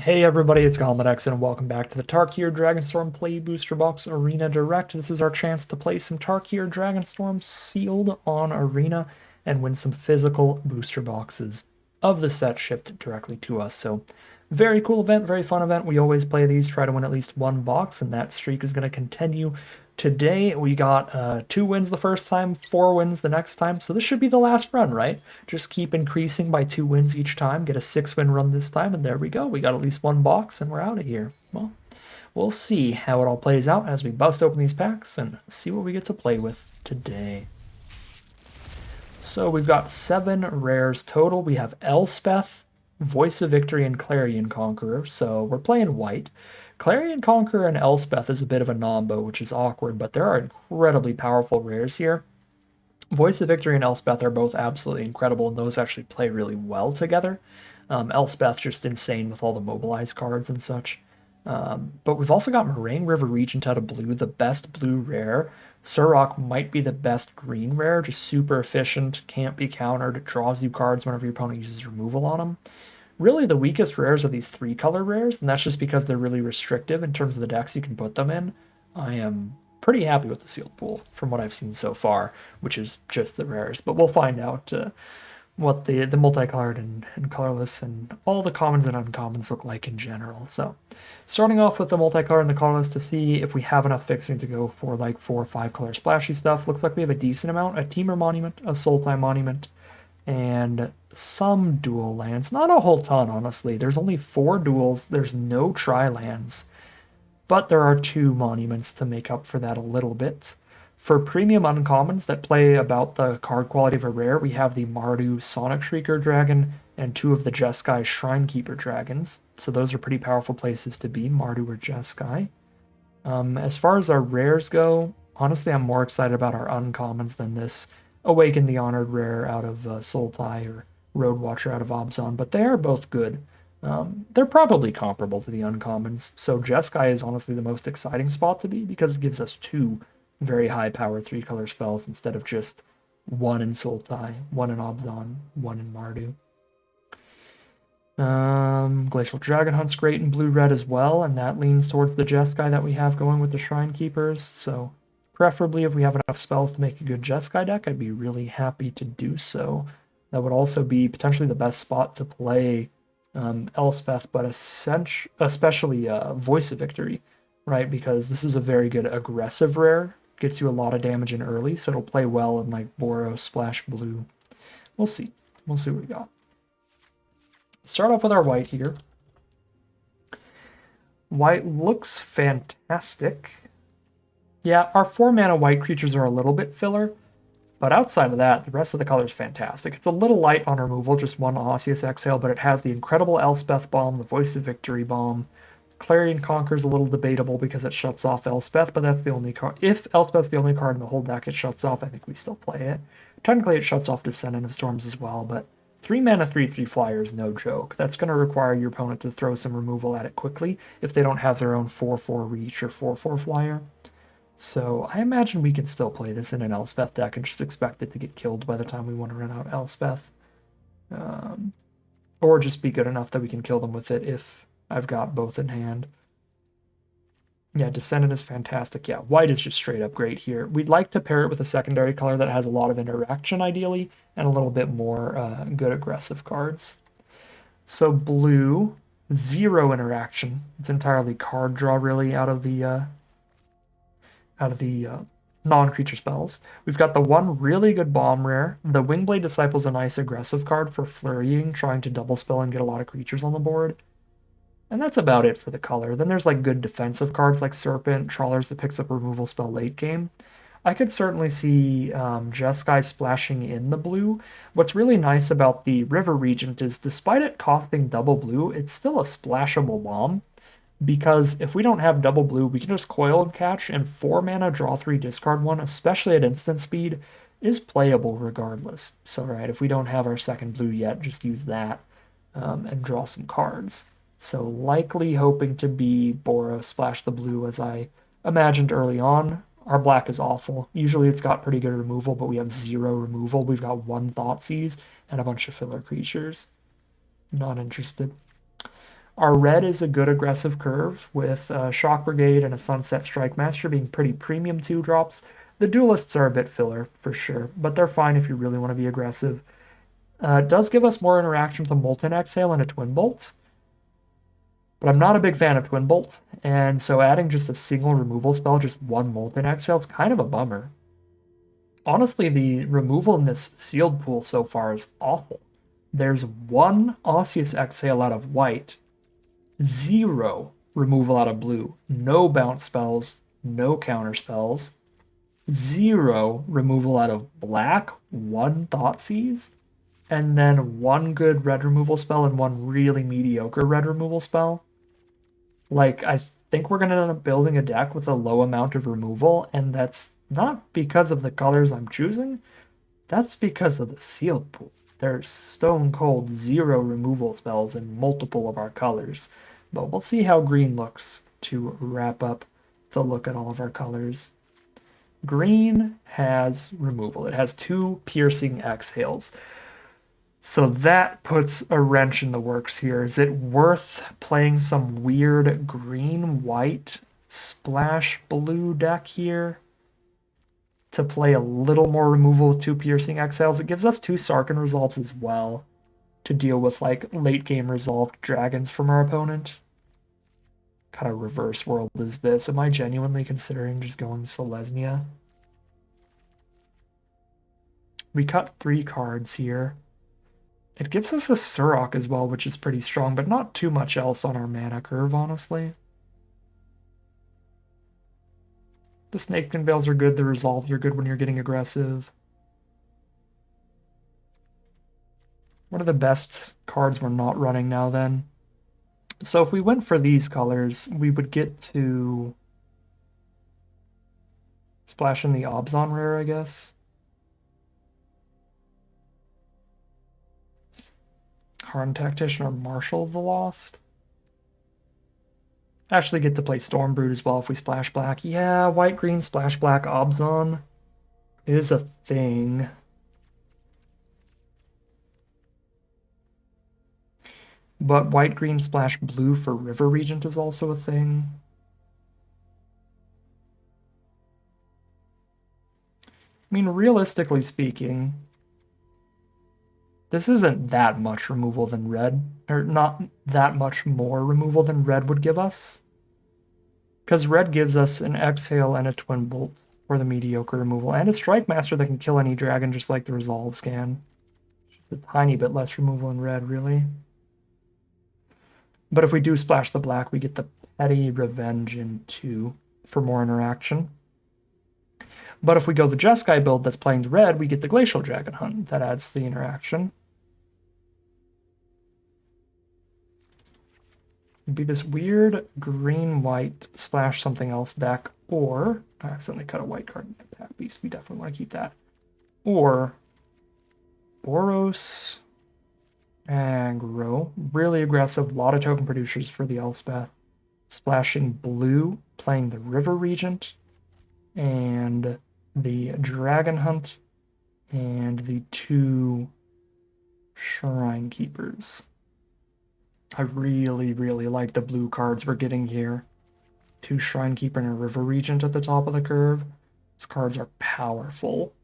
Hey everybody, it's GoblinX and welcome back to the Tarkir Dragonstorm Play Booster Box Arena Direct. This is our chance to play some Tarkir Dragonstorm sealed on Arena and win some physical booster boxes of the set shipped directly to us. So very cool event, very fun event. We always play these, try to win at least one box, and that streak is going to continue. Today we got 2 wins the first time, 4 wins the next time, so this should be the last run, right? Just keep increasing by 2 wins each time, get a 6-win run this time, and there we go. We got at least one box, and we're out of here. Well, we'll see how it all plays out as we bust open these packs and see what we get to play with today. So we've got 7 rares total. We have Elspeth, Voice of Victory, and Clarion Conqueror, so we're playing white. Clarion Conqueror and Elspeth is a bit of a nombo, which is awkward, but there are incredibly powerful rares here. Voice of Victory and Elspeth are both absolutely incredible, and those actually play really well together. Elspeth just insane with all the mobilized cards and such. But we've also got Moraine River Regent out of blue, the best blue rare. Surrock might be the best green rare, just super efficient, can't be countered, draws you cards whenever your opponent uses removal on them. Really, the weakest rares are these 3-color rares, and that's just because they're really restrictive in terms of the decks you can put them in. I am pretty happy with the sealed pool from what I've seen so far, which is just the rares. But we'll find out what the multicolored and colorless and all the commons and uncommons look like in general. So starting off with the multicolor and the colorless to see if we have enough fixing to go for like 4 or 5 color splashy stuff. Looks like we have a decent amount. A Temur Monument, a Sultai Monument, and some dual lands. Not a whole ton, honestly. There's only 4 duals. There's no tri-lands. But there are 2 monuments to make up for that a little bit. For premium uncommons that play about the card quality of a rare, we have the Mardu Sonic Shrieker Dragon and 2 of the Jeskai Shrinekeeper Dragons. So those are pretty powerful places to be, Mardu or Jeskai. As far as our rares go, honestly, I'm more excited about our uncommons than this Awaken the Honored rare out of Sultai or Road Watcher out of Abzan, but they are both good. They're probably comparable to the uncommons, so Jeskai is honestly the most exciting spot to be because it gives us 2 very high power 3-color spells instead of just 1 in Sultai, 1 in Abzan, 1 in Mardu. Glacial Dragon Hunt's great in blue-red as well, and that leans towards the Jeskai that we have going with the Shrine Keepers, so preferably if we have enough spells to make a good Jeskai deck, I'd be really happy to do so. That would also be potentially the best spot to play Elspeth, but especially Voice of Victory, right? Because this is a very good aggressive rare. Gets you a lot of damage in early, so it'll play well in like Boros, Splash Blue. We'll see. We'll see what we got. Start off with our white here. White looks fantastic. Yeah, our 4-mana white creatures are a little bit filler, but outside of that, the rest of the color is fantastic. It's a little light on removal, just 1 Osseous Exhale, but it has the incredible Elspeth Bomb, the Voice of Victory Bomb. Clarion Conquer is a little debatable because it shuts off Elspeth, but that's the only card. If Elspeth's the only card in the whole deck it shuts off, I think we still play it. Technically, it shuts off Descendant of Storms as well, but 3-mana 3/3 flyer is no joke. That's going to require your opponent to throw some removal at it quickly if they don't have their own 4/4 reach or 4/4 flyer. So I imagine we can still play this in an Elspeth deck and just expect it to get killed by the time we want to run out Elspeth. Or just be good enough that we can kill them with it if I've got both in hand. Yeah, Descendant is fantastic. Yeah, white is just straight up great here. We'd like to pair it with a secondary color that has a lot of interaction, ideally, and a little bit more good aggressive cards. So blue, 0 interaction. It's entirely card draw, really, out of the non-creature spells. We've got the 1 really good bomb rare. The Wingblade Disciple's a nice aggressive card for flurrying, trying to double spell and get a lot of creatures on the board. And that's about it for the color. Then there's like good defensive cards like Serpent, Trawlers that picks up removal spell late game. I could certainly see Jeskai splashing in the blue. What's really nice about the River Regent is despite it costing double blue, it's still a splashable bomb. Because if we don't have double blue, we can just Coil and Catch, and 4 mana, draw 3, discard 1, especially at instant speed, is playable regardless. So, right, if we don't have our second blue yet, just use that and draw some cards. So, likely hoping to be Boros Splash the Blue, as I imagined early on. Our black is awful. Usually it's got pretty good removal, but we have 0 removal. We've got 1 Thoughtseize and a bunch of filler creatures. Not interested. Our red is a good aggressive curve with a Shock Brigade and a Sunset Strike Master being pretty premium 2-drops. The Duelists are a bit filler, for sure, but they're fine if you really want to be aggressive. It does give us more interaction with a Molten Exhale and a Twin Bolt, but I'm not a big fan of Twin Bolt, and so adding just a single removal spell, just one Molten Exhale, is kind of a bummer. Honestly, the removal in this sealed pool so far is awful. There's one Osseous Exhale out of white, 0 removal out of blue, no bounce spells, no counter spells, 0 removal out of black, 1 Thoughtseize, and then 1 good red removal spell and 1 really mediocre red removal spell. Like, I think we're going to end up building a deck with a low amount of removal, and that's not because of the colors I'm choosing, that's because of the sealed pool. There's stone cold 0 removal spells in multiple of our colors. But we'll see how green looks to wrap up the look at all of our colors. Green has removal. It has 2 piercing exhales. So that puts a wrench in the works here. Is it worth playing some weird green-white splash blue deck here to play a little more removal with 2 piercing exhales? It gives us 2 Sarkhan resolves as well to deal with like late game resolved dragons from our opponent. Kind of reverse world is this? Am I genuinely considering just going Selesnya? We cut 3 cards here. It gives us a Surok as well, which is pretty strong, but not too much else on our mana curve, honestly. The Snakefin Veils are good, the Resolves are good when you're getting aggressive. What are the best cards we're not running now, then? So if we went for these colors, we would get to splash in the Obzon rare, I guess. Hardened Tactician or Marshal of the Lost. Actually get to play Stormbrood as well if we splash black. Yeah, white-green splash black Obzon is a thing. But white-green splash blue for River Regent is also a thing. I mean, realistically speaking, this isn't that much removal than red, or not that much more removal than red would give us. Because red gives us an Exhale and a Twin Bolt for the mediocre removal, and a Strike Master that can kill any dragon just like the Resolves can. Just a tiny bit less removal in red, really. But if we do splash the black, we get the Petty Revenge in 2 for more interaction. But if we go the Jeskai build that's playing the red, we get the Glacial Dragon Hunt. That adds the interaction. It'd be this weird green-white splash something else deck, or I accidentally cut a white card in my pack beast. We definitely want to keep that. Or Boros Aggro, really aggressive, lot of token producers for the Elspeth. Splashing blue, playing the River Regent, and the Dragon Hunt, and the 2 Shrine Keepers. I really, really like the blue cards we're getting here. 2 Shrine Keeper and a River Regent at the top of the curve. These cards are powerful.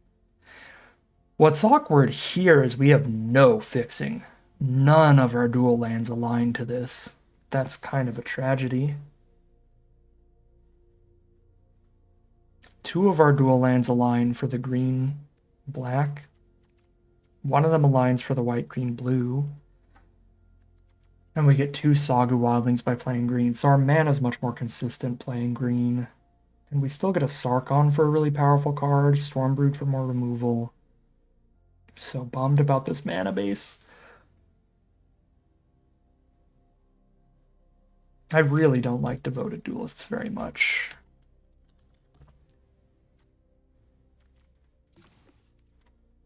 What's awkward here is we have no fixing. None of our dual lands align to this. That's kind of a tragedy. 2 of our dual lands align for the green-black. 1 of them aligns for the white-green-blue. And we get 2 Sagu Wildlings by playing green, so our mana is much more consistent playing green. And we still get a Sarkhan for a really powerful card, Stormbrood for more removal. So bummed about this mana base. I really don't like Devoted Duelists very much.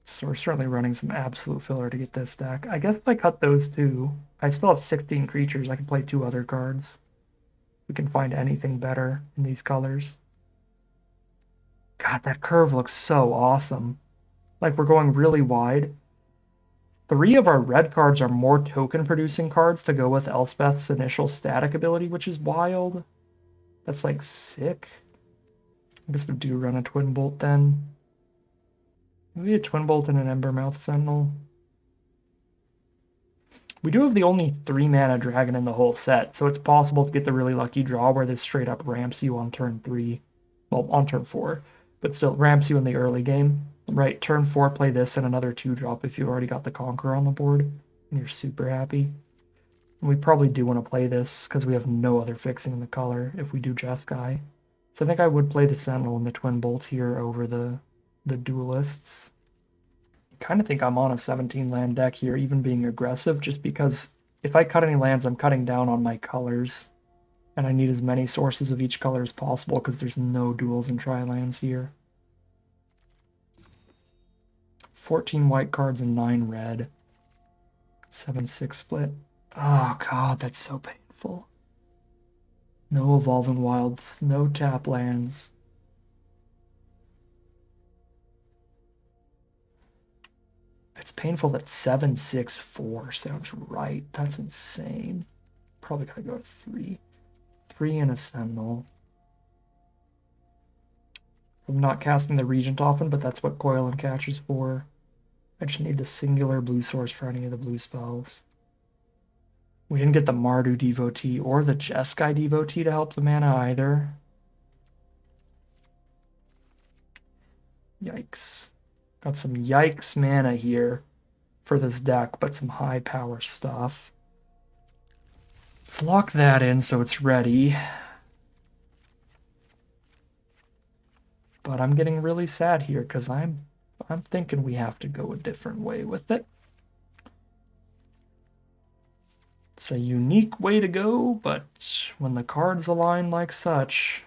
So we're certainly running some absolute filler to get this deck. I guess if I cut those 2, I still have 16 creatures. I can play 2 other cards. We can find anything better in these colors. God, that curve looks so awesome. Like, we're going really wide. 3 of our red cards are more token producing cards to go with Elspeth's initial static ability, which is wild. That's like sick. I guess we do run a Twin Bolt then. Maybe a Twin Bolt and an Embermouth Sentinel. We do have the only 3-mana dragon in the whole set, so it's possible to get the really lucky draw where this straight up ramps you on turn 3. Well, on turn 4, but still ramps you in the early game. Right, turn 4, play this and another 2-drop if you already got the Conqueror on the board, and you're super happy. And we probably do want to play this because we have no other fixing in the color if we do Jeskai. So I think I would play the Sentinel and the Twin Bolt here over the Duelists. I kind of think I'm on a 17-land deck here, even being aggressive, just because if I cut any lands, I'm cutting down on my colors. And I need as many sources of each color as possible because there's no duals and tri-lands here. 14 white cards and 9 red. 7-6 split. Oh god, that's so painful. No Evolving Wilds, no tap lands. It's painful that 7-6-4 sounds right. That's insane. Probably gotta go to 3. 3 and a Sentinel. I'm not casting the Regent often, but that's what Coil and Catch is for. I just need the singular blue source for any of the blue spells. We didn't get the Mardu Devotee or the Jeskai Devotee to help the mana either. Yikes. Got some yikes mana here for this deck, but some high power stuff. Let's lock that in so it's ready. But I'm getting really sad here because I'm thinking we have to go a different way with it. It's a unique way to go, but when the cards align like such,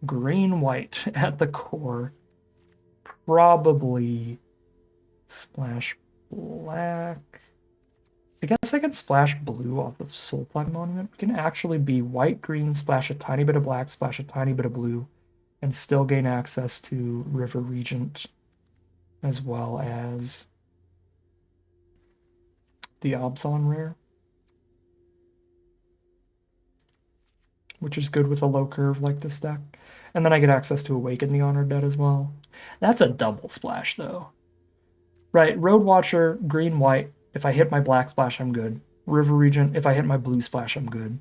green-white at the core, probably splash black. I guess I could splash blue off of Soulfly Monument. We can actually be white, green, splash a tiny bit of black, splash a tiny bit of blue, and still gain access to River Regent, as well as the Absalon Rare, which is good with a low curve like this deck. And then I get access to Awaken the Honored Dead as well. That's a double splash, though. Right, Road Watcher, green, white. If I hit my black splash, I'm good. River Regent, if I hit my blue splash, I'm good.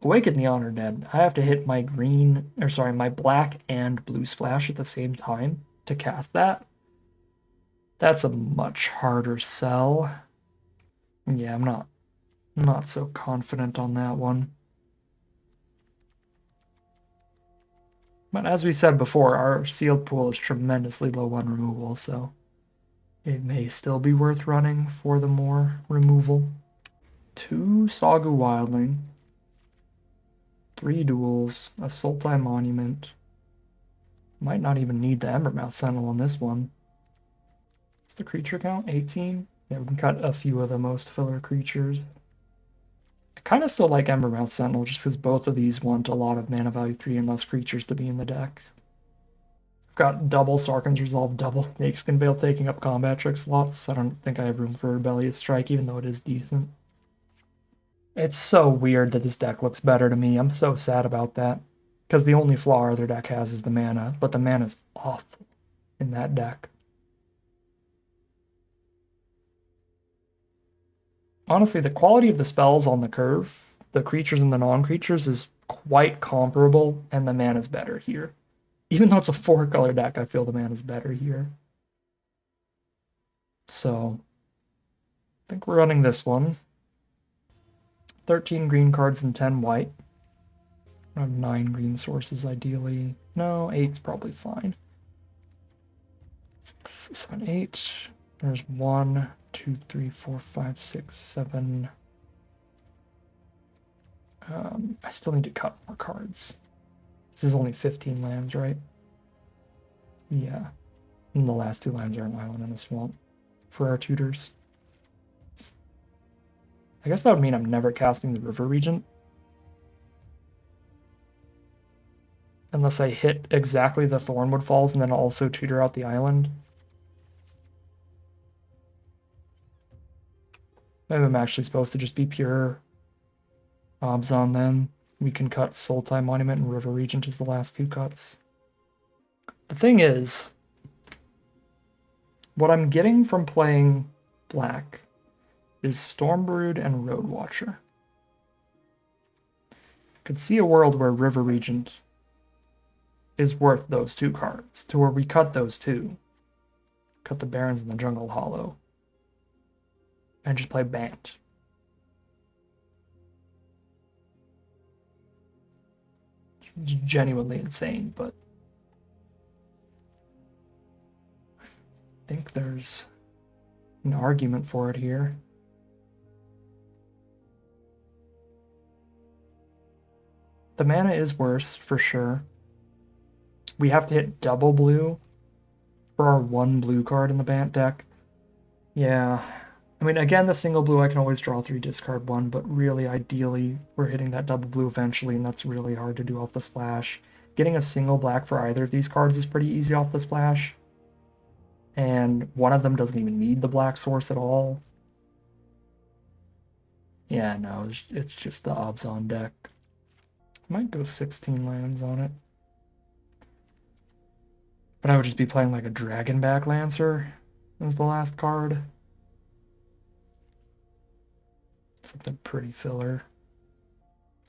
Awaken the Honored Dead. I have to hit my my black and blue splash at the same time to cast that. That's a much harder sell. Yeah, I'm not so confident on that one. But as we said before, our sealed pool is tremendously low on removal, so it may still be worth running for the more removal. 2 Sagu Wildling, 3 duels, a Sultai Monument. Might not even need the Embermouth Sentinel on this one. What's the creature count? 18? Yeah, we can cut a few of the most filler creatures. I kind of still like Embermouth Sentinel just because both of these want a lot of mana value 3 and less creatures to be in the deck. I've got double Sarkhan's Resolve, double Snakeskin Veil taking up combat trick slots. I don't think I have room for Rebellious Strike, even though it is decent. It's so weird that this deck looks better to me. I'm so sad about that. Because the only flaw our other deck has is the mana, but the mana's awful in that deck. Honestly, the quality of the spells on the curve, the creatures and the non-creatures, is quite comparable, and the mana's better here. Even though it's a 4-color deck, I feel the mana's better here. So, I think we're running this one. 13 green cards and 10 white. I have 9 green sources, ideally. No, 8's probably fine. 6, 7, 8. There's 1, 2, 3, 4, 5, 6, 7. I still need to cut more cards. This is only 15 lands, right? Yeah. And the last 2 lands are an island and a swamp for our tutors. I guess that would mean I'm never casting the River Regent. Unless I hit exactly the Thornwood Falls and then also tutor out the island. Maybe I'm actually supposed to just be pure Obzon then. We can cut Sultai Monument and River Regent as the last two cuts. The thing is, what I'm getting from playing black is Stormbrood and Road Watcher. Could see a world where River Regent is worth those two cards, to where we cut those two. Cut the Barrens and the Jungle Hollow. And just play Bant. It's genuinely insane, but I think there's an argument for it here. The mana is worse, for sure. We have to hit double blue for our one blue card in the Bant deck. Yeah. I mean, again, the single blue, I can always draw 3, discard 1, but really, ideally, we're hitting that double blue eventually, and that's really hard to do off the splash. Getting a single black for either of these cards is pretty easy off the splash. And one of them doesn't even need the black source at all. Yeah, no, it's just the Obzon deck. Might go 16 lands on it. But I would just be playing like a Dragonback Lancer as the last card. Something pretty filler.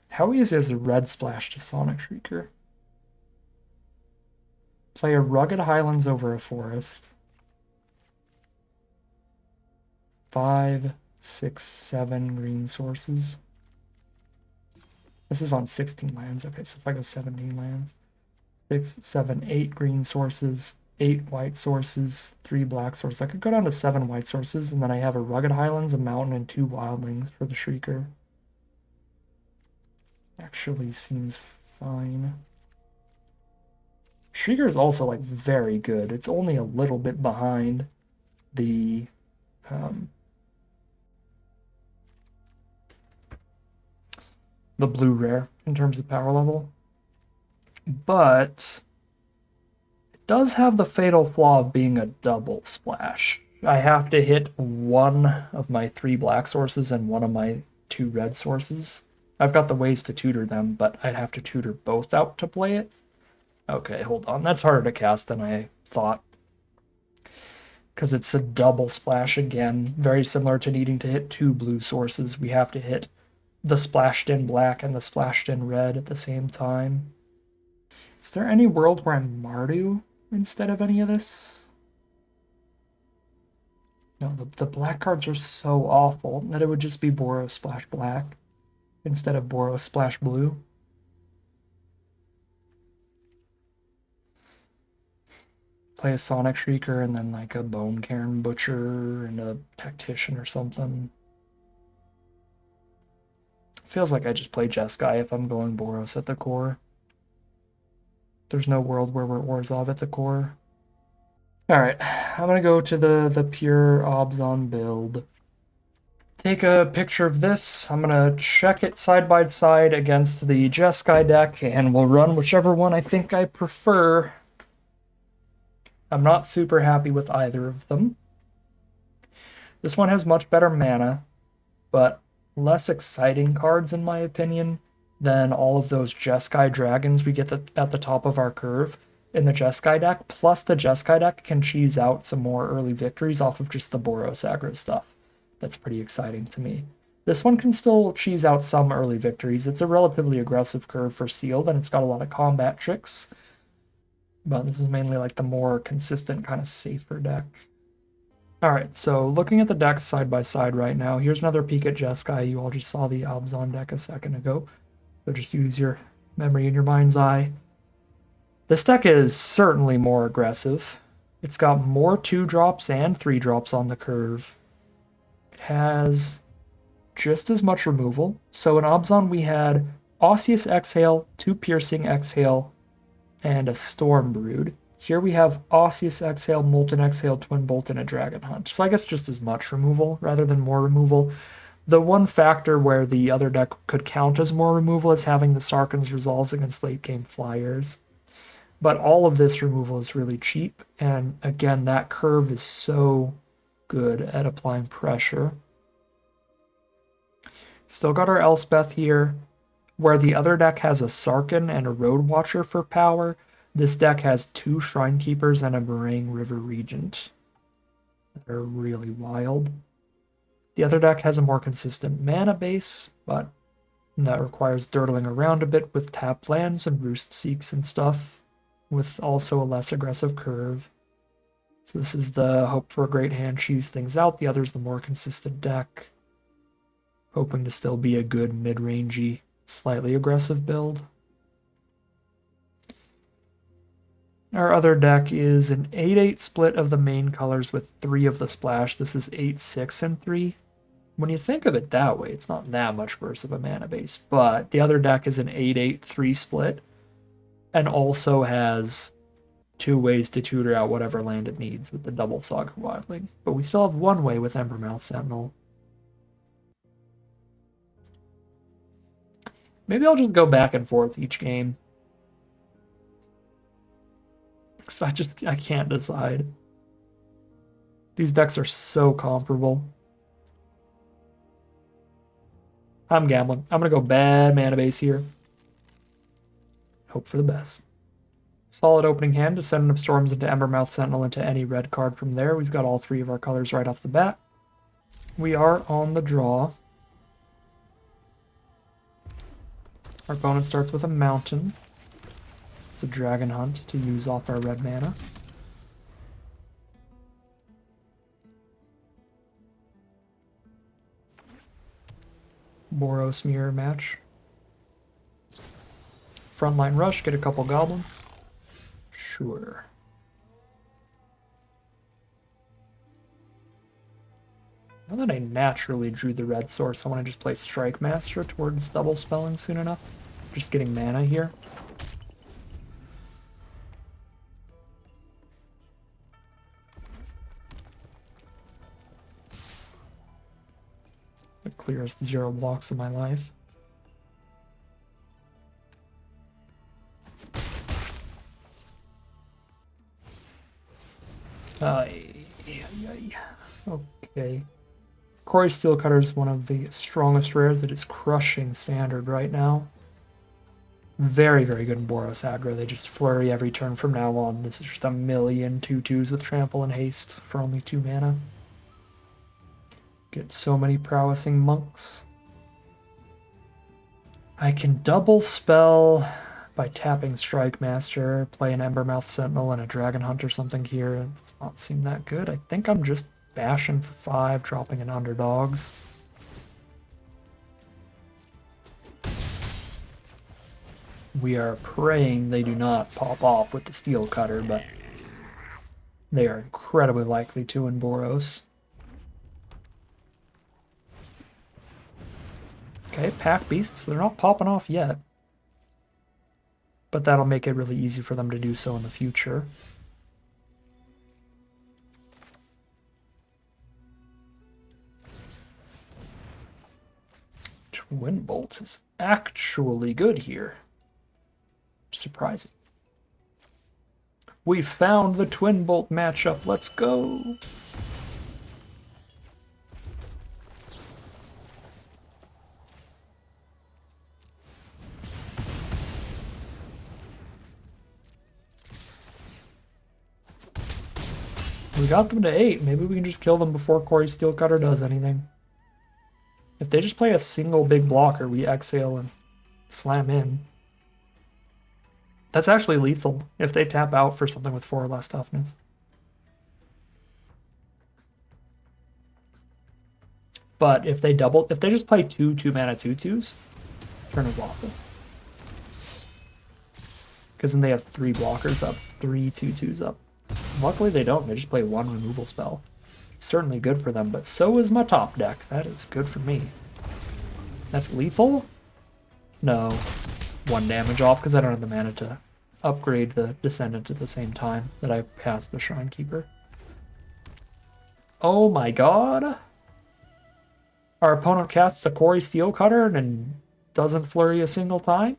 How easy is a red splash to Sonic Shrieker? Play a Rugged Highlands over a forest. 5, 6, 7 green sources. This is on 16 lands. Okay, so if I go 17 lands. 6, 7, 8 green sources, 8 white sources, 3 black sources. I could go down to 7 white sources, and then I have a Rugged Highlands, a Mountain, and 2 Wildlings for the Shrieker. Actually seems fine. Shrieker is also, like, very good. It's only a little bit behind the blue rare in terms of power level. But it does have the fatal flaw of being a double splash. I have to hit one of my 3 black sources and one of my 2 red sources. I've got the ways to tutor them, but I'd have to tutor both out to play it. Okay, hold on. That's harder to cast than I thought. Because it's a double splash again. Very similar to needing to hit 2 blue sources. We have to hit the splashed in black and the splashed in red at the same time. Is there any world where I'm Mardu instead of any of this? No, the black cards are so awful that it would just be Boros Splash Black instead of Boros Splash Blue. Play a Sonic Shrieker and then like a Bone Cairn Butcher and a Tactician or something. Feels like I just play Jeskai if I'm going Boros at the core. There's no world where we're Orzhov at the core. Alright, I'm gonna go to the pure Obzon build. Take a picture of this. I'm gonna check it side by side against the Jeskai deck, and we'll run whichever one I think I prefer. I'm not super happy with either of them. This one has much better mana, but less exciting cards in my opinion than all of those Jeskai dragons we get at the top of our curve in the Jeskai deck. Plus the Jeskai deck can cheese out some more early victories off of just the Boros aggro stuff. That's pretty exciting to me. This one can still cheese out some early victories. It's a relatively aggressive curve for sealed, and it's got a lot of combat tricks. But this is mainly like the more consistent, kind of safer deck. Alright, so looking at the decks side by side right now, here's another peek at Jeskai. You all just saw the Obzon deck a second ago. So just use your memory in your mind's eye. This deck is certainly more aggressive. It's got more 2-drops and 3-drops on the curve. It has just as much removal. So in Obzon we had Osseous Exhale, 2 Piercing Exhale, and a Stormbrood. Here we have Osseous Exhale, Molten Exhale, Twin Bolt, and a Dragon Hunt. So I guess just as much removal rather than more removal. The one factor where the other deck could count as more removal is having the Sarkhan's Resolves against late game flyers. But all of this removal is really cheap, and again, that curve is so good at applying pressure. Still got our Elspeth here. Where the other deck has a Sarkin and a Road Watcher for power, this deck has 2 Shrine Keepers and a Moraine River Regent. They're really wild. The other deck has a more consistent mana base, but that requires dirtling around a bit with tapped lands and Roost Seeks and stuff, with also a less aggressive curve. So this is the hope for a great hand, cheese things out. The other's the more consistent deck. Hoping to still be a good mid-rangey, slightly aggressive build. Our other deck is an 8-8 split of the main colors with 3 of the splash. This is 8-6 and 3. When you think of it that way, it's not that much worse of a mana base, but the other deck is an 8-8-3 split and also has 2 ways to tutor out whatever land it needs with the double Saga Wildling. But we still have 1 way with Embermouth Sentinel. Maybe I'll just go back and forth each game. Because I can't decide. These decks are so comparable. I'm gambling. I'm going to go bad mana base here. Hope for the best. Solid opening hand. Descendant of Storms into Embermouth Sentinel into any red card from there. We've got all 3 of our colors right off the bat. We are on the draw. Our opponent starts with a mountain. It's a Dragon Hunt to use off our red mana. Boros mirror match. Frontline rush, get a couple goblins. Sure. Now that I naturally drew the red source, I want to just play Strike Master towards double spelling soon enough. Just getting mana here. It clears 0 blocks in my life. Okay. Quarry Steelcutter is one of the strongest rares that is crushing standard right now. Very, very good in Boros aggro. They just flurry every turn from now on. This is just a million 2/2s with trample and haste for only 2 mana. Get so many prowessing monks. I can double spell by tapping Strike Master, play an Embermouth Sentinel and a Dragon Hunt or something here. It does not seem that good. I think I'm just bashing for 5, dropping in Underdogs. We are praying they do not pop off with the Steel Cutter, but they are incredibly likely to in Boros. Okay, Pack Beasts, they're not popping off yet. But that'll make it really easy for them to do so in the future. Twin Bolt is actually good here. Surprising. We found the Twin Bolt matchup. Let's go. We got them to 8. Maybe we can just kill them before Quarry Steelcutter does anything. If they just play a single big blocker, we exhale and slam in. That's actually lethal if they tap out for something with 4 or less toughness. But if they just play 2 2-mana 2/2s, turn is awful. Because then they have 3 blockers up, 3 2/2s up. Luckily they don't, they just play 1 removal spell. Certainly good for them, but so is my top deck. That is good for me. That's lethal? No. 1 damage off because I don't have the mana to upgrade the Descendant at the same time that I pass the Shrine Keeper. Oh my god. Our opponent casts a Quarry Steelcutter and doesn't flurry a single time?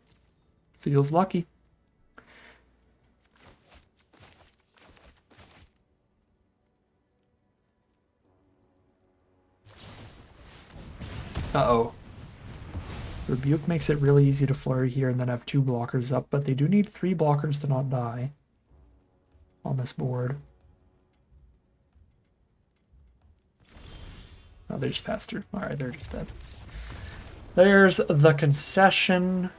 Feels lucky. Uh-oh. Rebuke makes it really easy to flurry here and then have 2 blockers up, but they do need 3 blockers to not die on this board. Oh, they just passed through. Alright, they're just dead. There's the concession.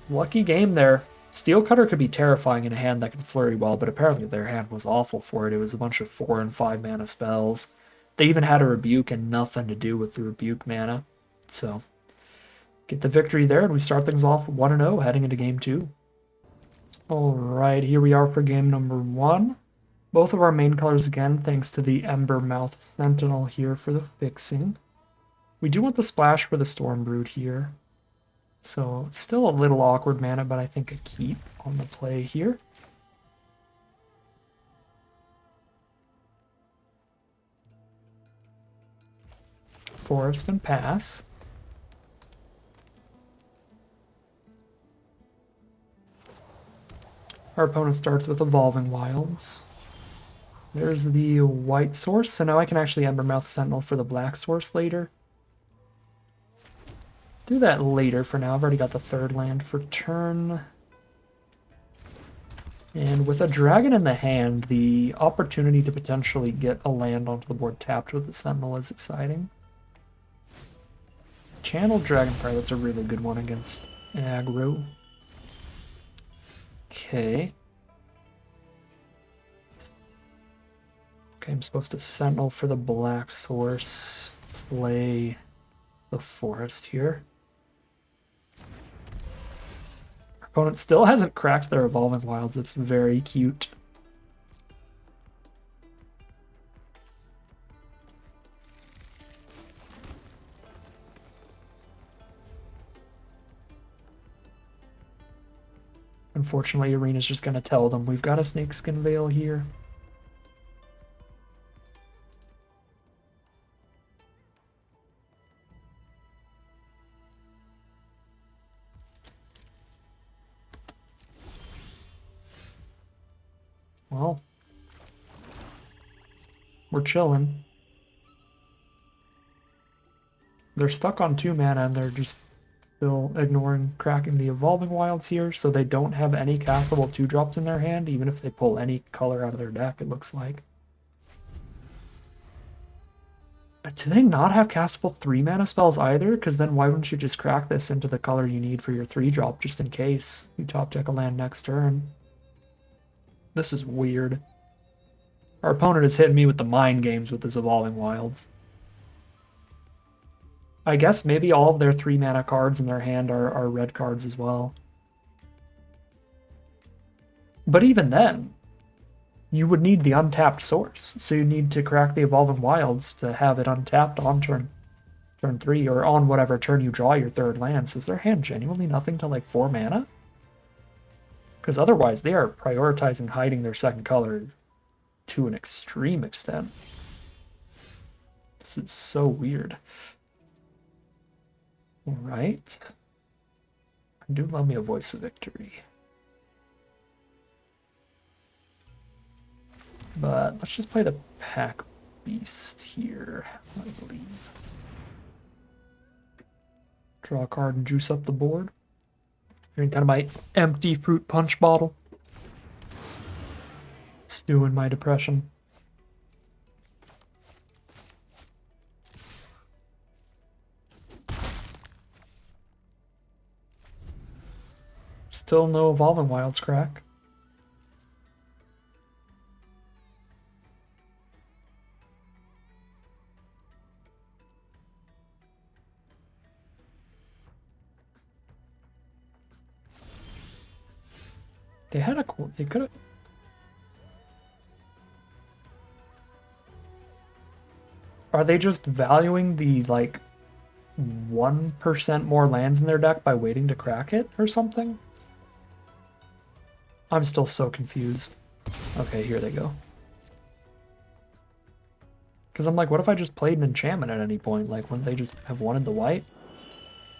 Lucky game there. Steel Cutter could be terrifying in a hand that can flurry well, but apparently their hand was awful for it. It was a bunch of 4 and 5 mana spells. They even had a Rebuke and nothing to do with the Rebuke mana. So, get the victory there, and we start things off 1-0 heading into game 2. Alright, here we are for game number 1. Both of our main colors again, thanks to the Embermouth Sentinel here for the fixing. We do want the splash for the Stormbrood here. So, still a little awkward mana, but I think a keep on the play here. Forest and pass. Our opponent starts with Evolving Wilds. There's the white source, so now I can actually Embermouth Sentinel for the black source later. Do that later for now. I've already got the 3rd land for turn. And with a dragon in the hand, the opportunity to potentially get a land onto the board tapped with the Sentinel is exciting. Channel Dragonfire, that's a really good one against aggro. Okay. Okay, I'm supposed to Sentinel for the black source. Play the forest here. Our opponent still hasn't cracked their Evolving Wilds. It's very cute. Unfortunately, Arena's just going to tell them we've got a Snakeskin Veil here. Well, we're chilling. They're stuck on 2 mana and they're just still ignoring cracking the Evolving Wilds here, so they don't have any castable 2-drops in their hand, even if they pull any color out of their deck, it looks like. Do they not have castable 3 mana spells either? Because then why wouldn't you just crack this into the color you need for your 3-drop, just in case you top deck a land next turn? This is weird. Our opponent is hitting me with the mind games with his Evolving Wilds. I guess maybe all of their 3 mana cards in their hand are red cards as well. But even then, you would need the untapped source. So you need to crack the Evolving Wilds to have it untapped on turn 3, or on whatever turn you draw your 3rd land. So is their hand genuinely nothing to like 4 mana? Because otherwise they are prioritizing hiding their 2nd color to an extreme extent. This is so weird. Alright. I do love me a Voice of Victory. But let's just play the Pack Beast here, I believe. Draw a card and juice up the board. Drink out of my empty fruit punch bottle. Stew in my depression. Still no Evolving Wilds crack. They had a... They could have... Are they just valuing the, like, 1% more lands in their deck by waiting to crack it or something? I'm still so confused. Okay, here they go. Because I'm like, what if I just played an enchantment at any point? Like, wouldn't they just have wanted the white?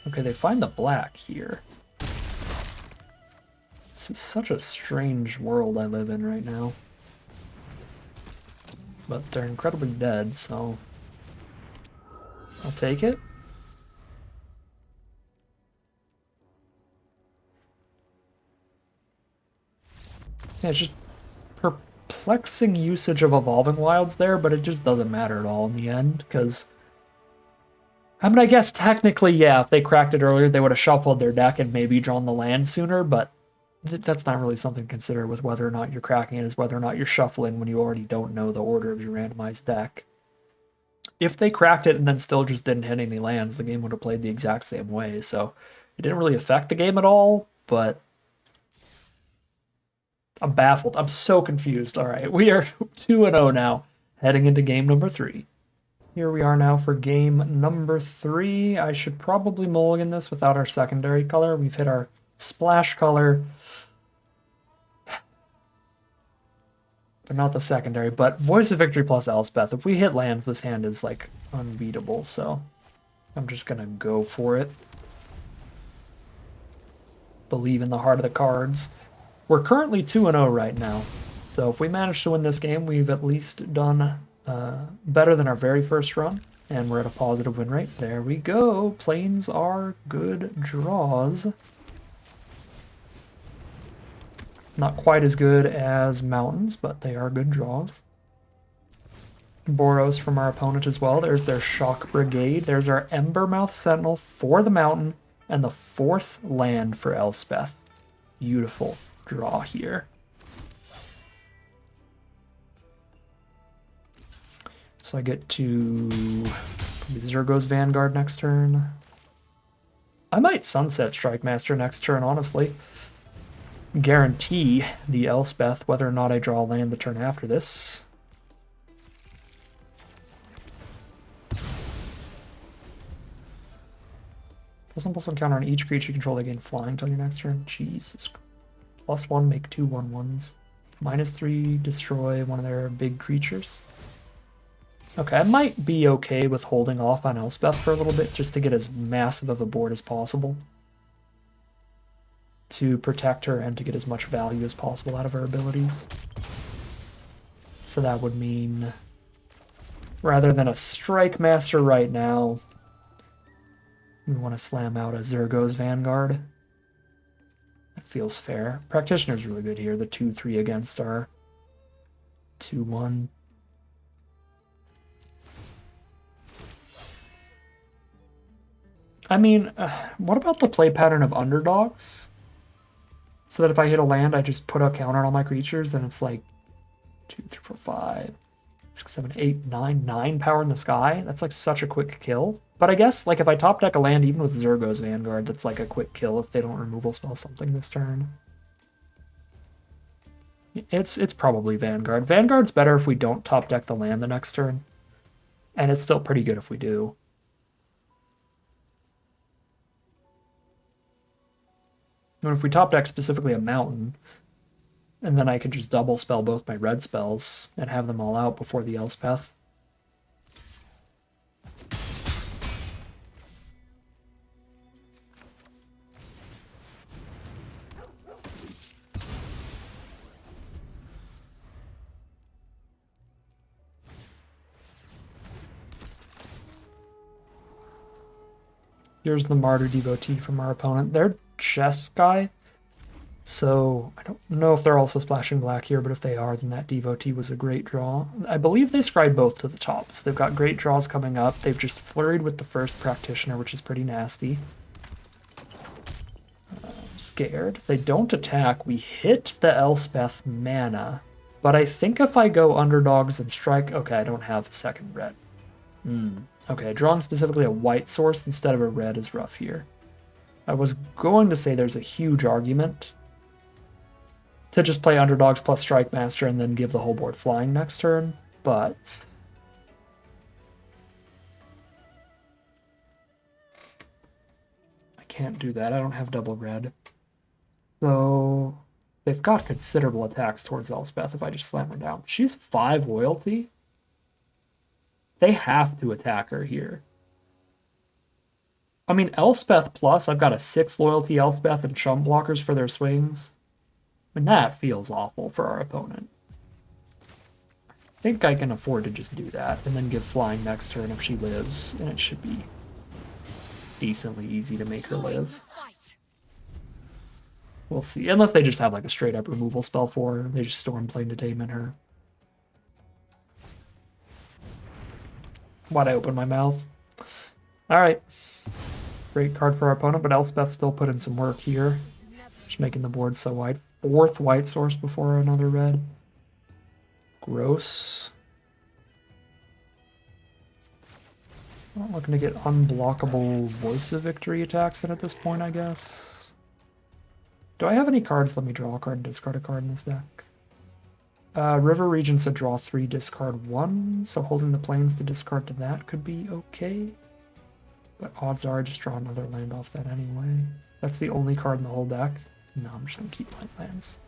Okay, they find the black here. This is such a strange world I live in right now. But they're incredibly dead, so... I'll take it. Yeah, it's just perplexing usage of Evolving Wilds there, but it just doesn't matter at all in the end, because... I mean, I guess technically, yeah, if they cracked it earlier, they would have shuffled their deck and maybe drawn the land sooner, but that's not really something to consider with whether or not you're cracking it, is whether or not you're shuffling when you already don't know the order of your randomized deck. If they cracked it and then still just didn't hit any lands, the game would have played the exact same way, so it didn't really affect the game at all, but I'm baffled. I'm so confused. All right, we are 2-0 now, heading into game number 3. Here we are now for game number 3. I should probably mulligan this without our secondary color. We've hit our splash color, but not the secondary. But Voice of Victory plus Elspeth. If we hit lands, this hand is like unbeatable, so I'm just gonna go for it. Believe in the heart of the cards. We're currently 2-0 right now, so if we manage to win this game, we've at least done better than our very first run, and we're at a positive win rate. There we go. Plains are good draws. Not quite as good as mountains, but they are good draws. Boros from our opponent as well. There's their Shock Brigade. There's our Embermouth Sentinel for the mountain, and the 4th land for Elspeth. Beautiful draw here. So I get to Zergo's Vanguard next turn. I might Sunset Strike Master next turn, honestly. Guarantee the Elspeth whether or not I draw land the turn after this. +1/+1 counter on each creature you control, they gain flying until your next turn. Jesus. +1, make 2 1/1s. -3, destroy one of their big creatures. Okay, I might be okay with holding off on Elspeth for a little bit just to get as massive of a board as possible. To protect her and to get as much value as possible out of her abilities. So that would mean, rather than a Strike Master right now, we want to slam out a Zergo's Vanguard. That feels fair. Practitioner's really good here. The 2-3 against our 2-1. I mean, what about the play pattern of underdogs? So that if I hit a land, I just put a counter on all my creatures, and it's like 2, 3, 4, 5, 6, 7, 8, 9, 9 power in the sky. That's like such a quick kill. But I guess like if I top deck a land, even with Zergo's Vanguard, that's like a quick kill if they don't removal spell something this turn. It's probably Vanguard. Vanguard's better if we don't top deck the land the next turn. And it's still pretty good if we do. And if we top deck specifically a mountain, and then I can just double spell both my red spells and have them all out before the Elspeth. Here's the Martyr Devotee from our opponent. They're chess guy, so I don't know if they're also splashing black here, but if they are, then that Devotee was a great draw. I believe they scryed both to the top, so they've got great draws coming up. They've just flurried with the first Practitioner, which is pretty nasty. I'm scared. They don't attack. We hit the Elspeth mana, but I think if I go underdogs and strike... Okay, I don't have a second red. Okay, drawing specifically a white source instead of a red is rough here. I was going to say there's a huge argument to just play underdogs plus Strike Master and then give the whole board flying next turn, but I can't do that. I don't have double red. So they've got considerable attacks towards Elspeth if I just slam her down. She's 5 loyalty. They have to attack her here. I mean, Elspeth plus, I've got a 6 loyalty Elspeth and chump blockers for their swings. I mean, that feels awful for our opponent. I think I can afford to just do that and then give flying next turn if she lives, and it should be decently easy to make her live. We'll see. Unless they just have like a straight up removal spell for her. They just Stormplane Detainment her. Why'd I open my mouth? Alright. Great card for our opponent, but Elspeth still put in some work here. Just making the board so wide. 4th white source before another red. Gross. Not looking to get unblockable Voice of Victory attacks in at this point, I guess. Do I have any cards? Let me draw a card and discard a card in this deck. River Region said draw 3, discard 1, so holding the plains to discard to that could be okay. But odds are I just draw another land off that anyway. That's the only card in the whole deck. No, I'm just going to keep my lands.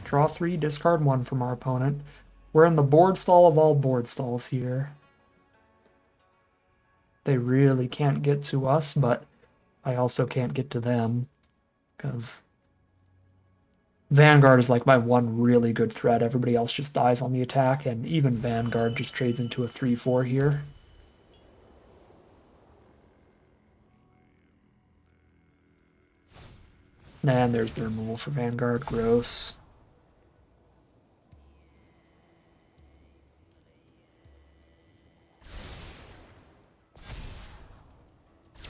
Draw 3, discard 1 from our opponent. We're in the board stall of all board stalls here. They really can't get to us, but I also can't get to them, because Vanguard is like my one really good threat. Everybody else just dies on the attack, and even Vanguard just trades into a 3-4 here. And there's the removal for Vanguard. Gross.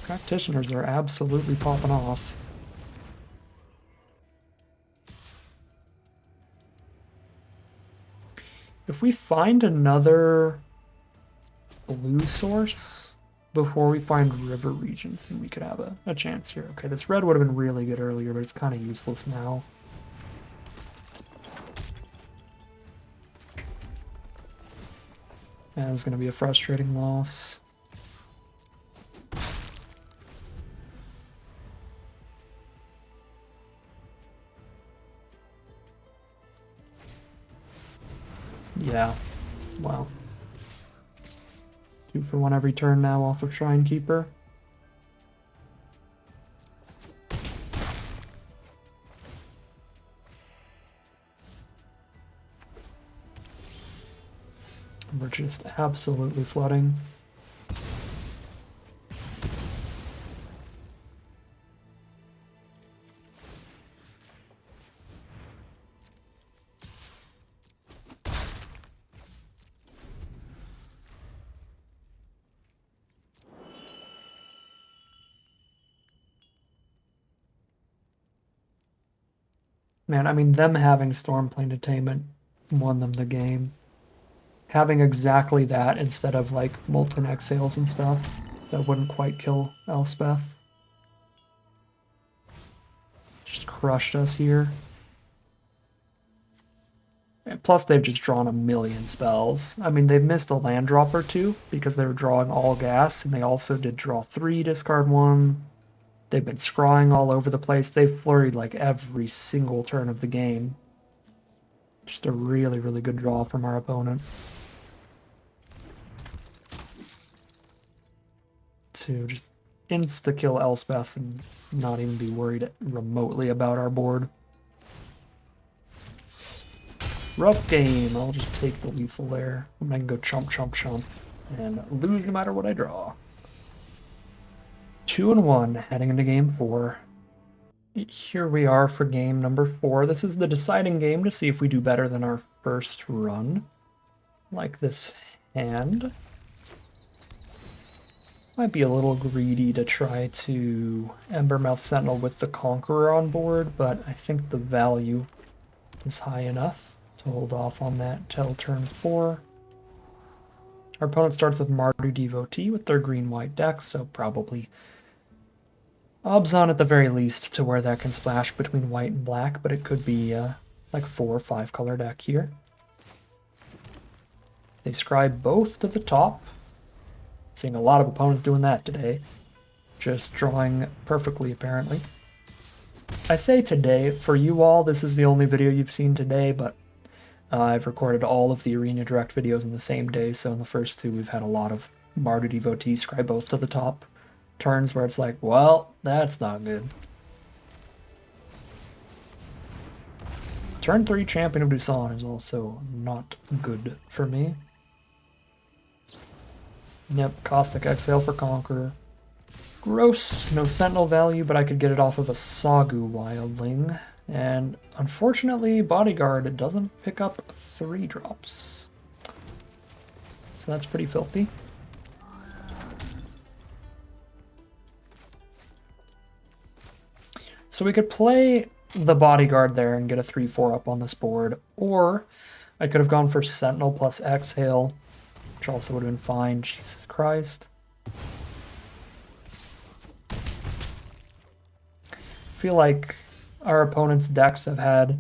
Practitioners are absolutely popping off. If we find another blue source before we find River Region, then we could have a chance here. Okay, this red would have been really good earlier, but it's kind of useless now. That is going to be a frustrating loss. Yeah, wow. 2 for 1 every turn now off of Shrine Keeper. We're just absolutely flooding. Man, I mean, them having Stormplane Detainment won them the game. Having exactly that instead of, like, Molten Exhales and stuff, that wouldn't quite kill Elspeth. Just crushed us here. And plus, they've just drawn a million spells. I mean, they've missed a land drop or two because they were drawing all gas, and they also did draw 3, discard 1. They've been scrying all over the place. They've flurried like every single turn of the game. Just a really, really good draw from our opponent. To just insta-kill Elspeth and not even be worried remotely about our board. Rough game. I'll just take the lethal there. And I can go chomp, chomp, chomp. And lose no matter what I draw. 2-1 heading into game 4. Here we are for game number 4. This is the deciding game to see if we do better than our first run. Like this hand. Might be a little greedy to try to Embermouth Sentinel with the Conqueror on board, but I think the value is high enough to hold off on that till turn 4. Our opponent starts with Mardu Devotee with their green-white deck, so probably Obzon at the very least to where that can splash between white and black, but it could be like 4 or 5 color deck here. They scribe both to the top. Seeing a lot of opponents doing that today. Just drawing perfectly, apparently. I say today, for you all, this is the only video you've seen today, but I've recorded all of the Arena Direct videos in the same day, so in the first 2 we've had a lot of Mardu Devotee scribe both to the top turns where it's like, well, that's not good. Turn 3 Champion of Doosan is also not good for me. Yep, Caustic Exhale for Conqueror. Gross, no Sentinel value, but I could get it off of a Sagu Wildling. And unfortunately, Bodyguard doesn't pick up 3 drops. So that's pretty filthy. So we could play the Bodyguard there and get a 3-4 up on this board, or I could have gone for Sentinel plus Exhale, which also would have been fine. Jesus Christ. I feel like our opponent's decks have had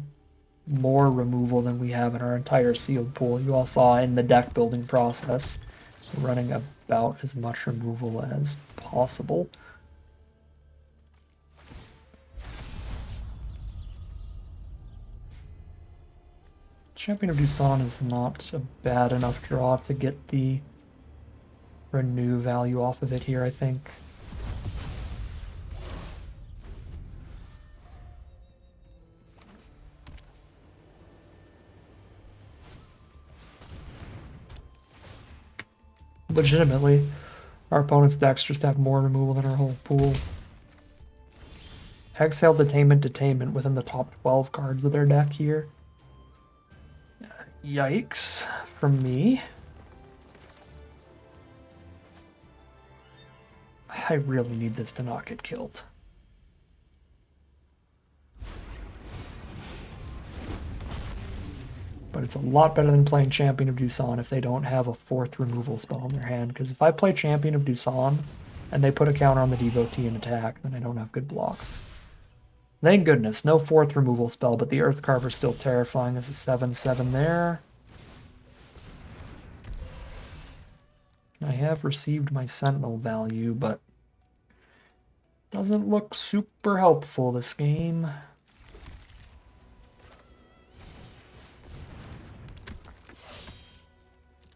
more removal than we have in our entire sealed pool. You all saw in the deck building process, running about as much removal as possible. Champion of Doosan is not a bad enough draw to get the renew value off of it here, I think. Legitimately, our opponent's decks just have more removal than our whole pool. Exhale, Detainment within the top 12 cards of their deck here. Yikes from me. I really need this to not get killed. But it's a lot better than playing Champion of Doosan if they don't have a 4th removal spell in their hand. Because if I play Champion of Doosan and they put a counter on the Devotee and attack, then I don't have good blocks. Thank goodness, no 4th removal spell, but the Earth Carver's still terrifying. There's a 7/7 there. I have received my Sentinel value, but doesn't look super helpful this game.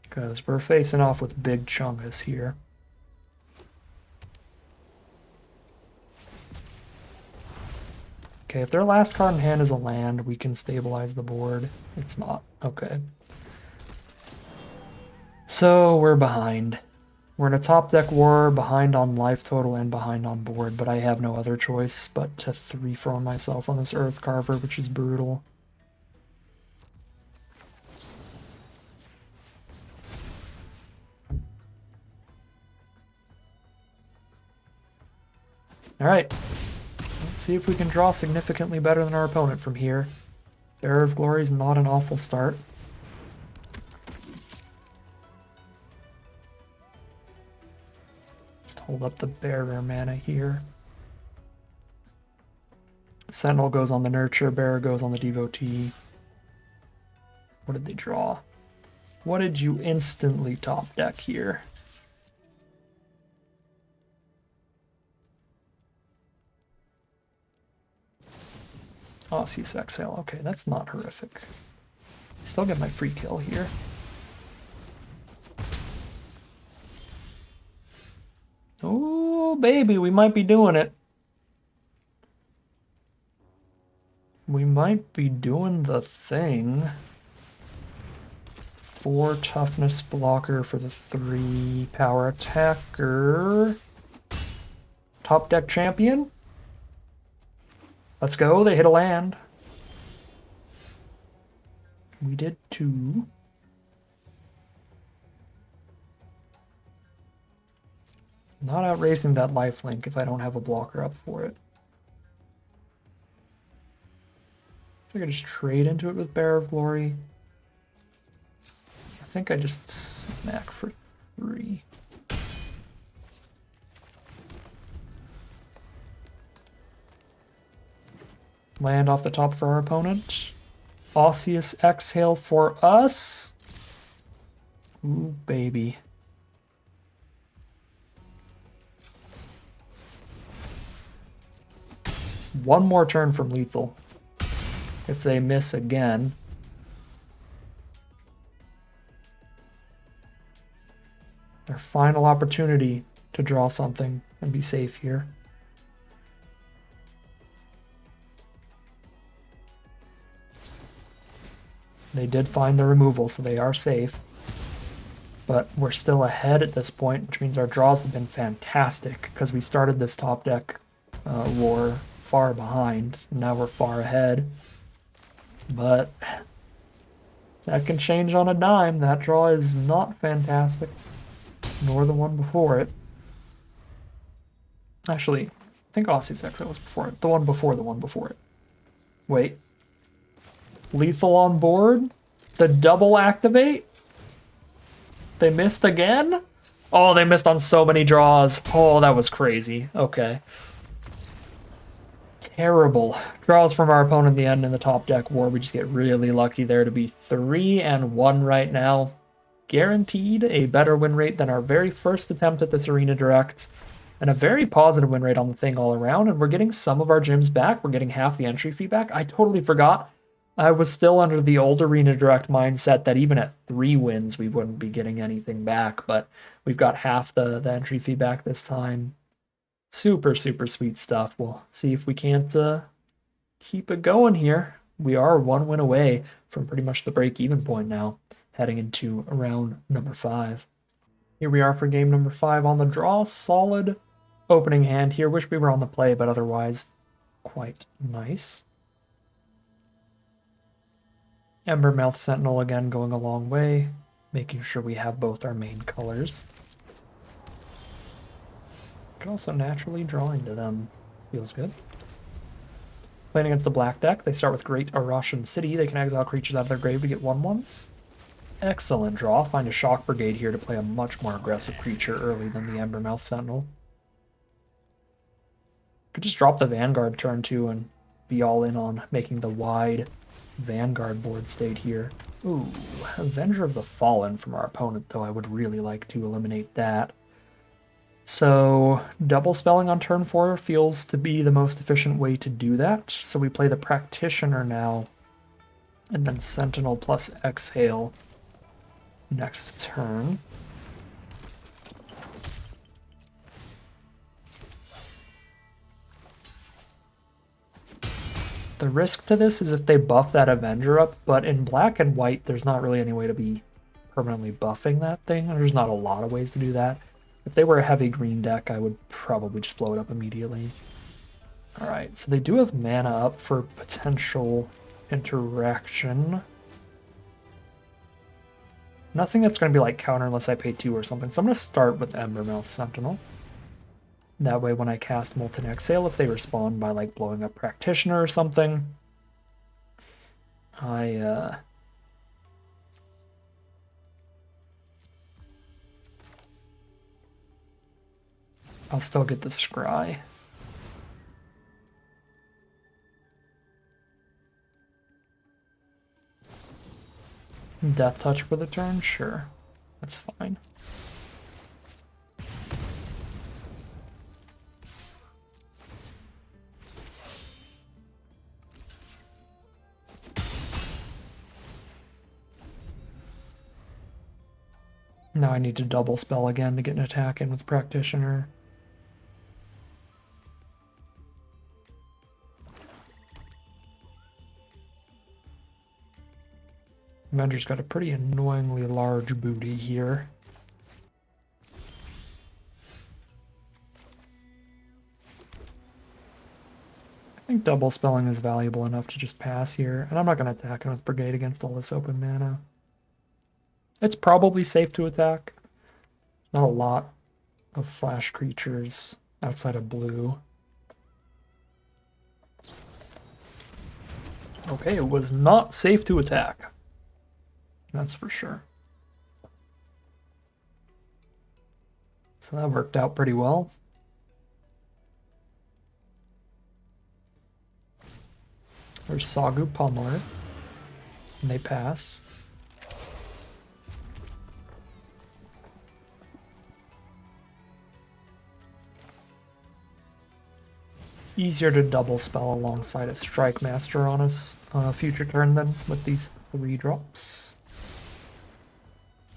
Because we're facing off with Big Chungus here. Okay, if their last card in hand is a land, we can stabilize the board. It's not. Okay. So we're behind. We're in a top deck war, behind on life total and behind on board, but I have no other choice but to 3-4 myself on this Earth Carver, which is brutal. Alright. Let's see if we can draw significantly better than our opponent from here. Bearer of Glory is not an awful start. Just hold up the Bearer mana here. Sentinel goes on the Nurture, Bearer goes on the Devotee. What did they draw? What did you instantly top deck here? Osseous Exhale. Okay, that's not horrific. Still get my free kill here. Oh, baby, we might be doing it. We might be doing the thing. 4 toughness blocker for the 3 power attacker. Top deck champion. Let's go, they hit a land. We did 2. Not outraising that lifelink if I don't have a blocker up for it. I could just trade into it with Bearer of Glory. I think I just smack for 3. Land off the top for our opponent. Osseous Exhale for us. Ooh, baby. One more turn from lethal. If they miss again. Their final opportunity to draw something and be safe here. They did find the removal, so they are safe. But we're still ahead at this point, which means our draws have been fantastic, because we started this top deck war far behind, and now we're far ahead. But that can change on a dime. That draw is not fantastic, nor the one before it. Actually, I think Aussie's exit was before it. The one before the one before it. Wait. Lethal on board? The double activate? They missed again? Oh, they missed on so many draws. Oh, that was crazy. Okay. Terrible. Draws from our opponent in the end in the top deck war. We just get really lucky there to be 3-1 right now. Guaranteed a better win rate than our very first attempt at this Arena Direct. And a very positive win rate on the thing all around. And we're getting some of our gyms back. We're getting half the entry fee back. I totally forgot. I was still under the old Arena Direct mindset that even at 3 wins, we wouldn't be getting anything back. But we've got half the entry fee back this time. Super, super sweet stuff. We'll see if we can't keep it going here. We are 1 win away from pretty much the break-even point now, heading into round number 5. Here we are for game number 5 on the draw. Solid opening hand here. Wish we were on the play, but otherwise quite nice. Embermouth Sentinel again going a long way, making sure we have both our main colors. But also naturally drawing to them feels good. Playing against the black deck, they start with Great Arashan City. They can exile creatures out of their grave to get 1/1s. Excellent draw. Find a Shock Brigade here to play a much more aggressive creature early than the Embermouth Sentinel. Could just drop the Vanguard turn 2 and be all in on making the wide Vanguard board state here. Ooh, Avenger of the Fallen from our opponent, though I would really like to eliminate that. So double spelling on turn 4 feels to be the most efficient way to do that. So we play the Practitioner now, and then Sentinel plus Exhale next turn. The risk to this is if they buff that Avenger up, but in black and white, there's not really any way to be permanently buffing that thing. There's not a lot of ways to do that. If they were a heavy green deck, I would probably just blow it up immediately. Alright, so they do have mana up for potential interaction. Nothing that's going to be like counter unless I pay 2 or something. So I'm going to start with Embermouth Sentinel. That way when I cast Molten Exhale, if they respond by like blowing up Practitioner or something, I'll still get the Scry. Death Touch for the turn? Sure. That's fine. Now I need to double spell again to get an attack in with Practitioner. Avenger's got a pretty annoyingly large booty here. I think double spelling is valuable enough to just pass here, and I'm not going to attack him with Brigade against all this open mana. It's probably safe to attack. Not a lot of flash creatures outside of blue. Okay, it was not safe to attack. That's for sure. So that worked out pretty well. There's Sagu Pummeler, and they pass. Easier to double spell alongside a Strike Master on a future turn than with these 3 drops.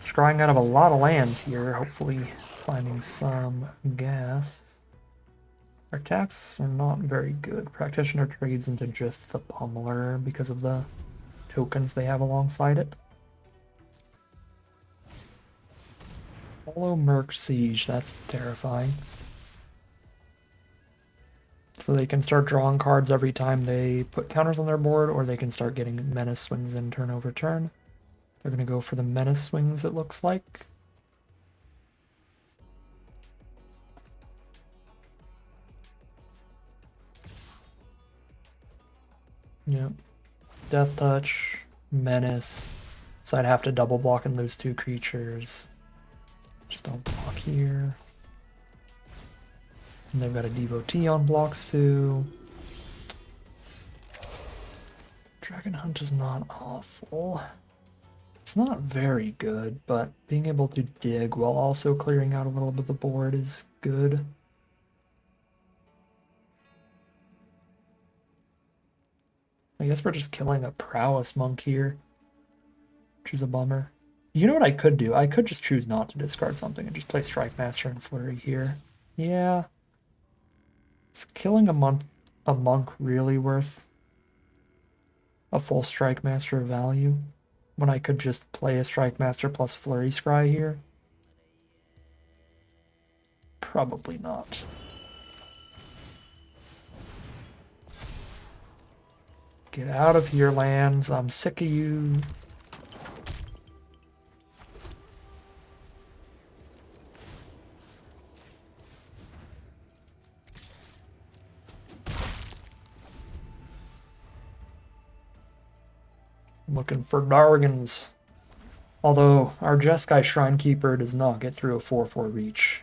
Scrying out of a lot of lands here, hopefully finding some gas. Our attacks are not very good. Practitioner trades into just the Pummeler because of the tokens they have alongside it. Follow Merc Siege, that's terrifying. So they can start drawing cards every time they put counters on their board, or they can start getting Menace Swings in turn over turn. They're going to go for the Menace Swings, it looks like. Yep. Death Touch, Menace. So I'd have to double block and lose 2 creatures. Just don't block here. And they've got a Devotee on blocks too. Dragon Hunt is not awful. It's not very good, but being able to dig while also clearing out a little bit of the board is good. I guess we're just killing a Prowess Monk here, which is a bummer. You know what I could do? I could just choose not to discard something and just play Strike Master and Flurry here. Yeah. Is killing a monk really worth a full Strike Master value when I could just play a Strike Master plus Flurry Scry here? Probably not. Get out of here, lands. I'm sick of you. Looking for Dargans. Although our Jeskai Shrinekeeper does not get through a 4/4 reach.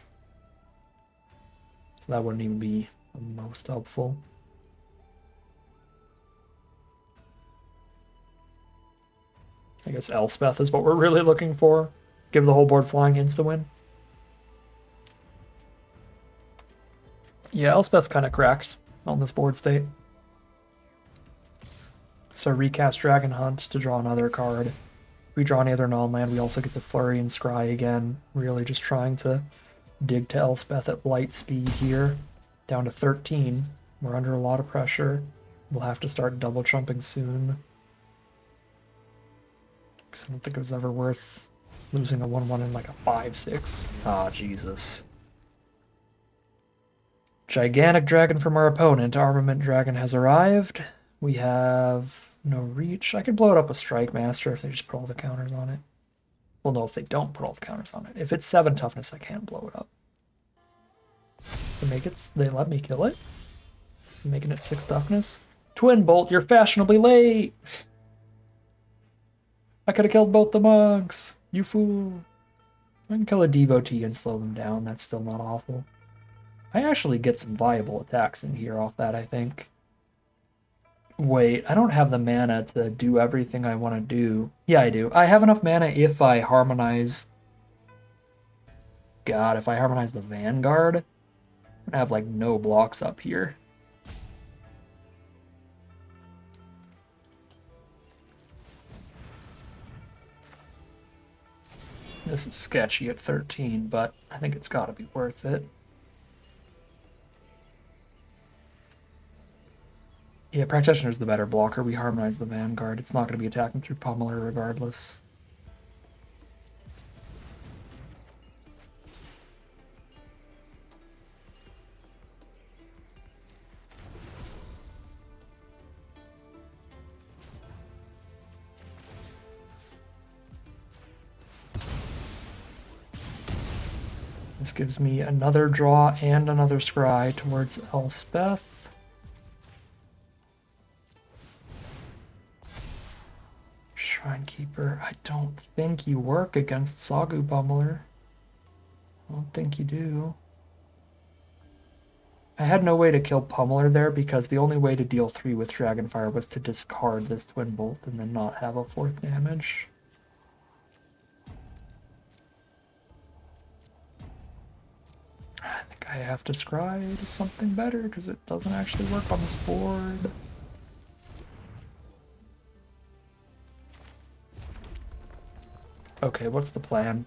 So that wouldn't even be the most helpful. I guess Elspeth is what we're really looking for. Give the whole board flying insta-win. Yeah, Elspeth's kind of cracked on this board state. So recast Dragon Hunt to draw another card. If we draw any other non-land, we also get the Flurry and Scry again. Really just trying to dig to Elspeth at light speed here. Down to 13. We're under a lot of pressure. We'll have to start double trumping soon. Because I don't think it was ever worth losing a 1/1 in like a 5/6. Ah, Jesus. Gigantic Dragon from our opponent. Armament Dragon has arrived. We have no reach. I could blow it up with Strike Master if they just put all the counters on it. Well, no, if they don't put all the counters on it. If it's 7 toughness, I can't blow it up. They let me kill it? I'm making it 6 toughness? Twin Bolt, you're fashionably late! I could have killed both the monks! You fool! I can kill a Devotee and slow them down. That's still not awful. I actually get some viable attacks in here off that, I think. Wait, I don't have the mana to do everything I want to do. Yeah, I do. I have enough mana if I harmonize... God, if I harmonize the Vanguard, I'm gonna have, like, no blocks up here. This is sketchy at 13, but I think it's gotta be worth it. Yeah, Practitioner's the better blocker. We harmonize the Vanguard. It's not going to be attacking through Pummeler regardless. This gives me another draw and another scry towards Elspeth. Shrinekeeper, I don't think you work against Sagu Pummeler. I don't think you do. I had no way to kill Pummeler there because the only way to deal 3 with Dragonfire was to discard this Twin Bolt and then not have a 4th damage. I think I have to scry to something better because it doesn't actually work on this board. Okay, what's the plan?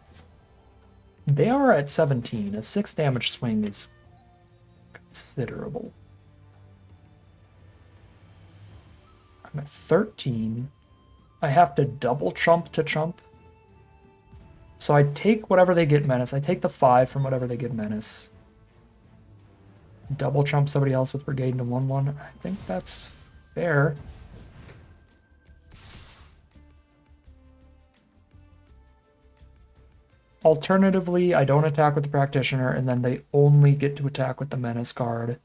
They are at 17. A 6 damage swing is considerable. I'm at 13. I have to double chump to chump. So I take whatever they get menace. I take the 5 from whatever they get menace. Double chump somebody else with brigade into 1/1. I think that's fair. Alternatively, I don't attack with the practitioner, and then they only get to attack with the menace card,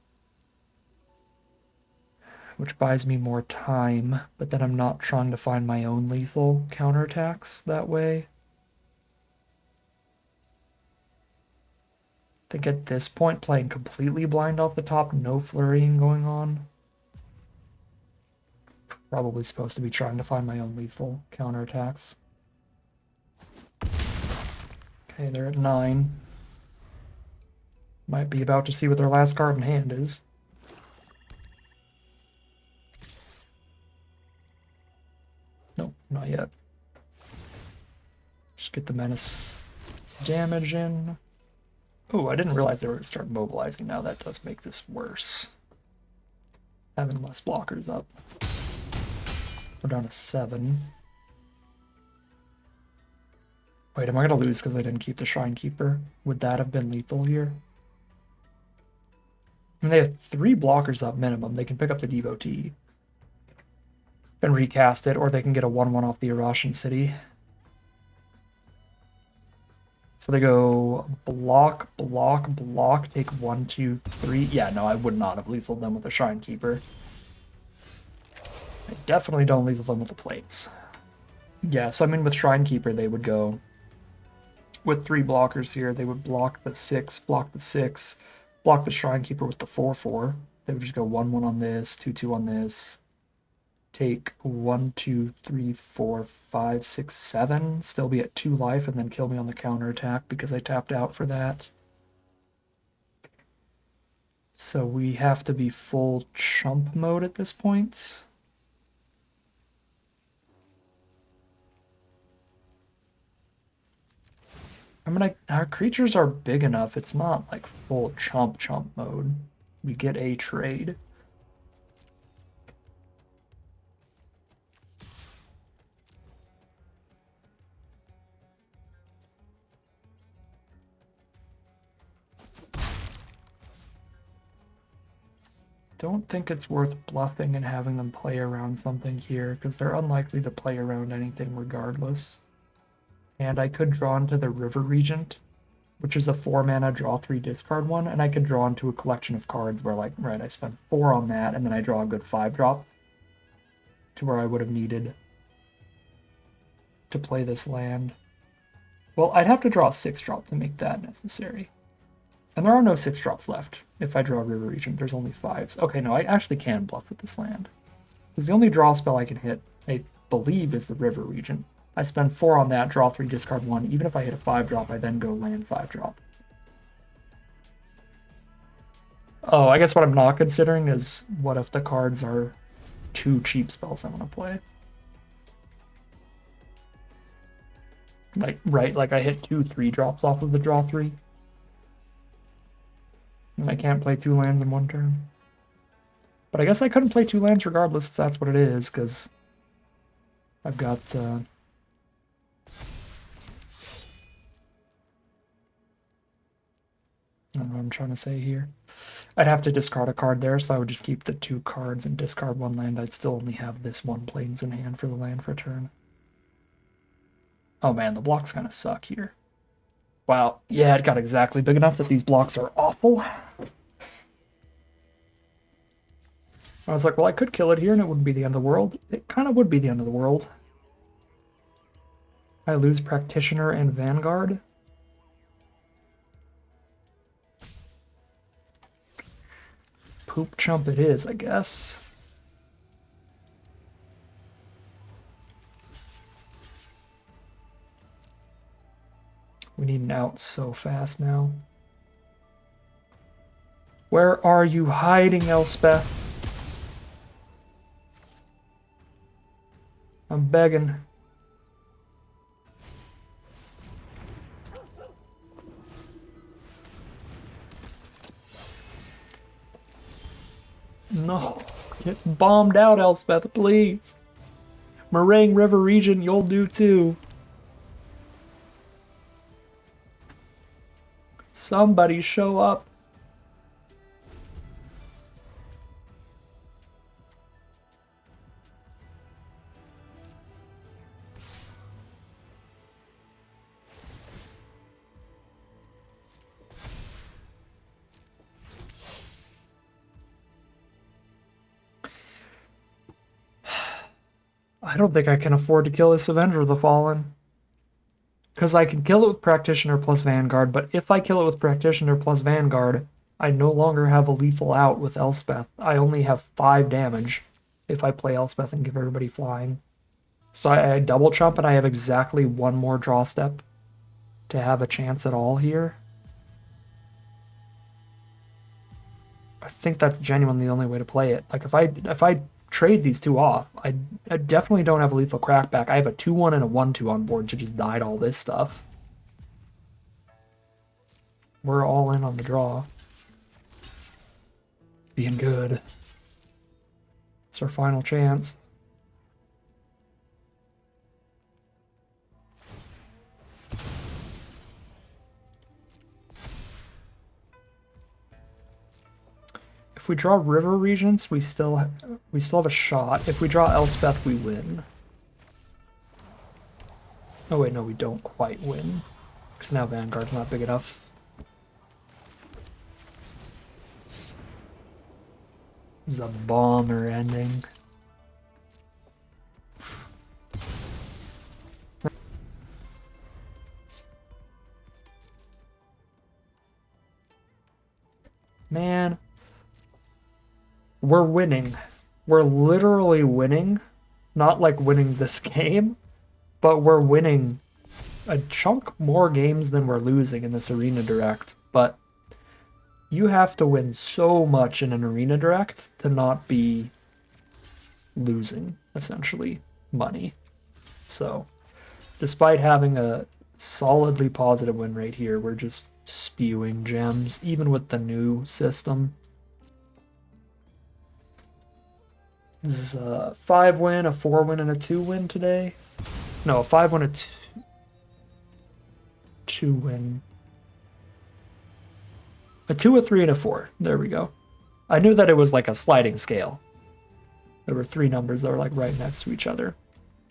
which buys me more time, but then I'm not trying to find my own lethal counterattacks that way. I think at this point, playing completely blind off the top, no flurrying going on. Probably supposed to be trying to find my own lethal counterattacks. Okay, they're at 9. Might be about to see what their last card in hand is. Nope, not yet. Just get the menace damage in. Oh, I didn't realize they were going to start mobilizing now. That does make this worse. Having less blockers up. We're down to 7. Wait, am I going to lose because I didn't keep the Shrine Keeper? Would that have been lethal here? I mean, they have 3 blockers up minimum. They can pick up the Devotee and recast it, or they can get a 1/1 off the Irashan City. So they go block, block, block, take 1, 2, 3. Yeah, no, I would not have lethal them with a Shrine Keeper. I definitely don't lethal them with the plates. Yeah, so I mean with Shrine Keeper they would go with 3 blockers here. They would block the 6, block the 6, block the Shrine Keeper with the 4/4. They would just go 1/1 on this, 2/2 on this. Take 1, 2, 3, 4, 5, 6, 7. Still be at 2 life and then kill me on the counterattack because I tapped out for that. So we have to be full chump mode at this point. Our creatures are big enough. It's not like full chump mode. We get a trade. Don't think it's worth bluffing and having them play around something here, because they're unlikely to play around anything regardless. And I could draw into the River Regent, which is a 4-mana draw 3 discard one, and I could draw into a collection of cards where, like, right, I spend 4 on that, and then I draw a good 5-drop to where I would have needed to play this land. Well, I'd have to draw a 6-drop to make that necessary. And there are no 6-drops left if I draw a River Regent. There's only 5s. Okay, no, I actually can bluff with this land. Because the only draw spell I can hit, I believe, is the River Regent. I spend 4 on that, draw 3, discard 1. Even if I hit a 5-drop, I then go land 5-drop. Oh, I guess what I'm not considering is what if the cards are 2 cheap spells I want to play. Like, right, like I hit 2 3-drops off of the draw 3. And I can't play 2 lands in 1 turn. But I guess I couldn't play 2 lands regardless if that's what it is, because I've got... I don't know what I'm trying to say here. I'd have to discard a card there, so I would just keep the 2 cards and discard 1 land. I'd still only have this 1 plains in hand for the land for a turn. Oh man, the blocks kind of suck here. Wow, yeah, it got exactly big enough that these blocks are awful. I was like, well, I could kill it here and it wouldn't be the end of the world. It kind of would be the end of the world. I lose Practitioner and Vanguard. Poop chump it is, I guess. We need an out so fast now. Where are you hiding, Elspeth? I'm begging. No. Get bombed out, Elspeth, please. Meringue River Region, you'll do too. Somebody show up. I don't think I can afford to kill this Avenger of the Fallen. Because I can kill it with Practitioner plus Vanguard, but if I kill it with Practitioner plus Vanguard, I no longer have a lethal out with Elspeth. I only have 5 damage if I play Elspeth and give everybody flying. So I double chump and I have exactly 1 more draw step to have a chance at all here. I think that's genuinely the only way to play it. Like if I trade these 2 off, I definitely don't have a lethal crackback. I have a 2-1 and a 1-2 on board to just die to all this stuff. We're all in on the draw. Being good. It's our final chance. If we draw River Regents, we still have a shot. If we draw Elspeth, we win. Oh wait, no, we don't quite win. Because now Vanguard's not big enough. This is a bomber ending. Man. We're winning. We're literally winning. Not like winning this game, but we're winning a chunk more games than we're losing in this Arena Direct. But you have to win so much in an Arena Direct to not be losing, essentially, money. So, despite having a solidly positive win rate here, we're just spewing gems, even with the new system. This is a 5-win, a 4-win, and a 2-win today. No, a 5-win, a 2-win. A 2, a 3, and a 4. There we go. I knew that it was like a sliding scale. There were 3 numbers that were like right next to each other.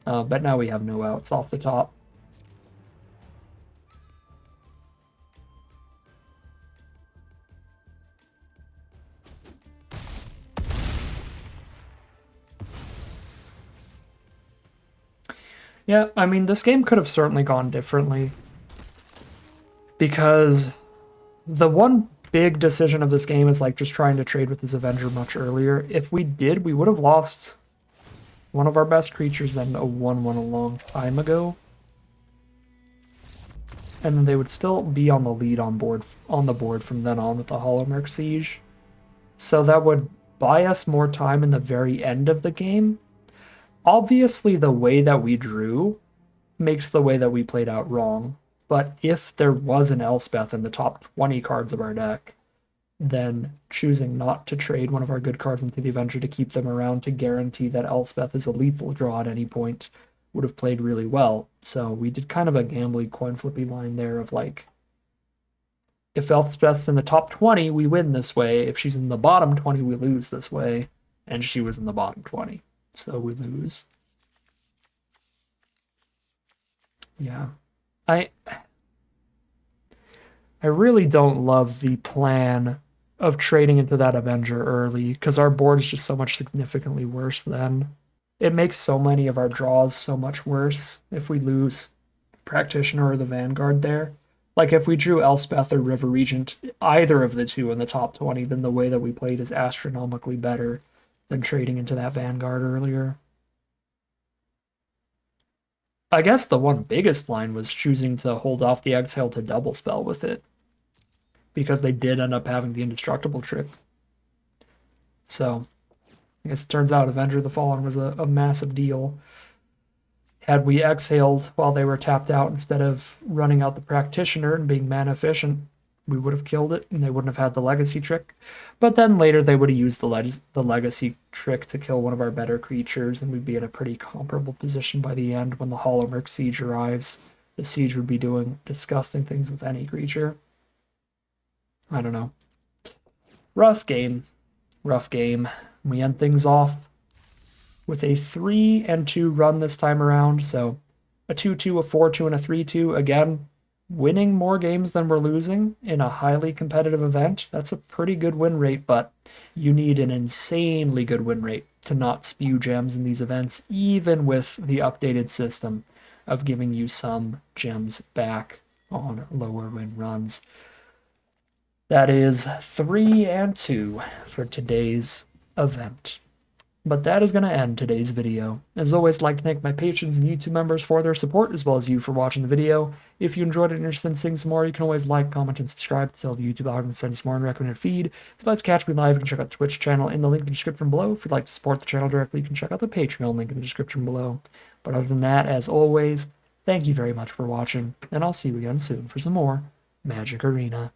But now we have no outs off the top. Yeah, I mean, this game could have certainly gone differently. Because the one big decision of this game is like just trying to trade with this Avenger much earlier. If we did, we would have lost one of our best creatures and a 1-1 a long time ago. And then they would still be on the lead on the board from then on with the Holomerc Siege. So that would buy us more time in the very end of the game. Obviously, the way that we drew makes the way that we played out wrong. But if there was an Elspeth in the top 20 cards of our deck, then choosing not to trade one of our good cards into the Avenger to keep them around to guarantee that Elspeth is a lethal draw at any point would have played really well. So we did kind of a gambly, coin flippy line there of like, if Elspeth's in the top 20, we win this way. If she's in the bottom 20, we lose this way. And she was in the bottom 20. So we lose. Yeah. I really don't love the plan of trading into that Avenger early, because our board is just so much significantly worse then. It makes so many of our draws so much worse if we lose Practitioner or the Vanguard there. Like if we drew Elspeth or River Regent, either of the two in the top 20, then the way that we played is astronomically better than trading into that Vanguard earlier. I guess the one biggest line was choosing to hold off the Exhale to double spell with it, because they did end up having the indestructible trick. So, I guess it turns out Avenger of the Fallen was a massive deal. Had we exhaled while they were tapped out instead of running out the Practitioner and being mana efficient, we would have killed it, and they wouldn't have had the legacy trick. But then later they would have used the legacy trick to kill one of our better creatures, and we'd be in a pretty comparable position by the end when the Hollowmerk Siege arrives. The Siege would be doing disgusting things with any creature. I don't know. Rough game. Rough game. We end things off with a 3-2 run this time around. So a 2-2, a 4-2, and a 3-2. Again, winning more games than we're losing in a highly competitive event. That's a pretty good win rate, but you need an insanely good win rate to not spew gems in these events, even with the updated system of giving you some gems back on lower win runs. That is 3-2 for today's event. But that is going to end today's video. As always, I'd like to thank my patrons and YouTube members for their support, as well as you for watching the video. If you enjoyed it and are interested in seeing some more, you can always like, comment, and subscribe to tell the YouTube algorithm to send some more in recommended feed. If you'd like to catch me live, you can check out the Twitch channel in the link in the description below. If you'd like to support the channel directly, you can check out the Patreon link in the description below. But other than that, as always, thank you very much for watching, and I'll see you again soon for some more Magic Arena.